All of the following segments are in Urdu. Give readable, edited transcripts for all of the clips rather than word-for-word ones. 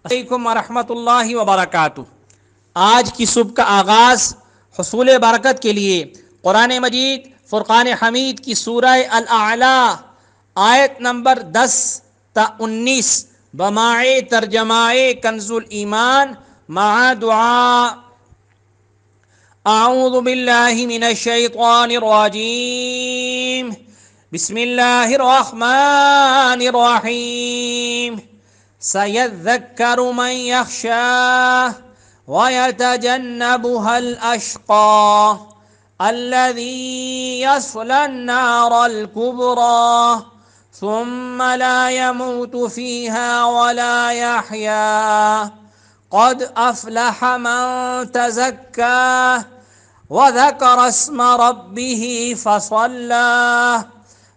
علیکم ورحمۃ اللہ وبرکاتہ۔ آج کی صبح کا آغاز حصول برکت کے لیے قرآن مجید فرقان حمید کی سورہ الاعلی آیت نمبر 10 تا 19 بماع ترجمہ کنز الایمان مع دعا۔ اعوذ باللہ من الشیطان الرجیم، بسم اللہ الرحمن الرحیم۔ سيذكر من يخشى ويتجنبها الأشقى الذي يصلى النار الكبرى ثم لا يموت فيها ولا يحيا قد أفلح من تزكى وذكر اسم ربه فصلى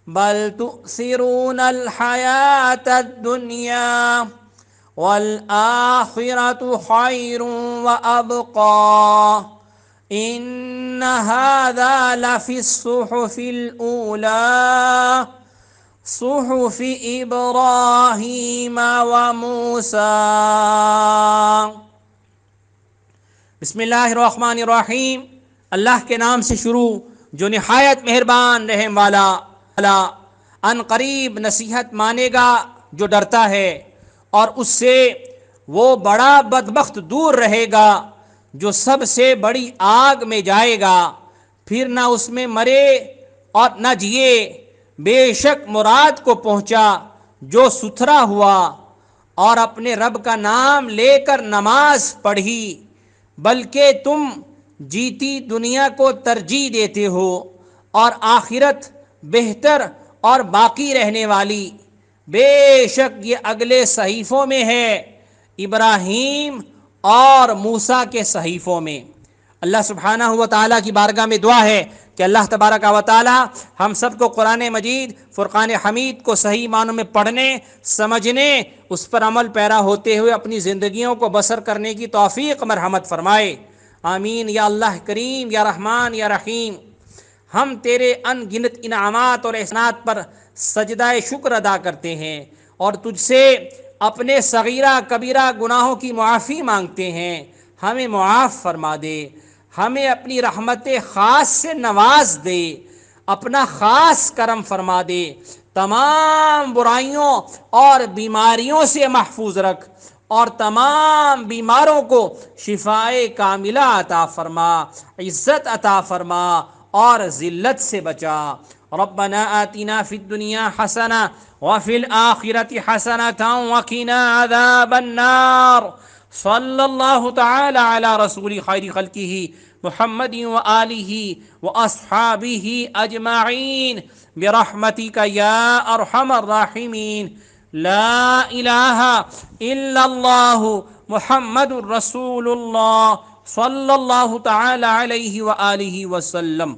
بل تؤثرون الحياة الدنيا والآخرة خير وأبقى إن هذا لفي الصحف الأولى صحف إبراهيم وموسى۔ بسم اللہ الرحمن الرحیم، اللہ کے نام سے شروع جو نہایت مہربان رحم والا۔ ان قریب نصیحت مانے گا جو ڈرتا ہے، اور اس سے وہ بڑا بدبخت دور رہے گا جو سب سے بڑی آگ میں جائے گا، پھر نہ اس میں مرے اور نہ جیے۔ بے شک مراد کو پہنچا جو ستھرا ہوا اور اپنے رب کا نام لے کر نماز پڑھی، بلکہ تم جیتی دنیا کو ترجیح دیتے ہو اور آخرت بہتر اور باقی رہنے والی۔ بے شک یہ اگلے صحیفوں میں ہے، ابراہیم اور موسیٰ کے صحیفوں میں۔ اللہ سبحانہ و تعالیٰ کی بارگاہ میں دعا ہے کہ اللہ تبارک و تعالیٰ ہم سب کو قرآن مجید فرقان حمید کو صحیح معنوں میں پڑھنے، سمجھنے، اس پر عمل پیرا ہوتے ہوئے اپنی زندگیوں کو بسر کرنے کی توفیق مرحمت فرمائے، آمین یا اللہ کریم یا رحمان یا رحیم۔ ہم تیرے ان گنت انعامات اور احسانات پر سجدہ شکر ادا کرتے ہیں اور تجھ سے اپنے صغیرہ کبیرہ گناہوں کی معافی مانگتے ہیں۔ ہمیں معاف فرما دے، ہمیں اپنی رحمت خاص سے نواز دے، اپنا خاص کرم فرما دے، تمام برائیوں اور بیماریوں سے محفوظ رکھ اور تمام بیماروں کو شفائے کاملہ عطا فرما، عزت عطا فرما اور ذلت سے بچا۔ ربنا آتنا فی الدنیا حسنہ وفی الآخرۃ حسنۃ وقنا عذاب النار۔ صلی اللہ تعالی علی رسول خیر خلقہ محمد وآلہ واصحابہ اجمعین برحمتک یا ارحم الراحمین۔ لا الہ الا اللہ محمد رسول اللہ صلی اللہ تعالی علیہ وآلہ وسلم۔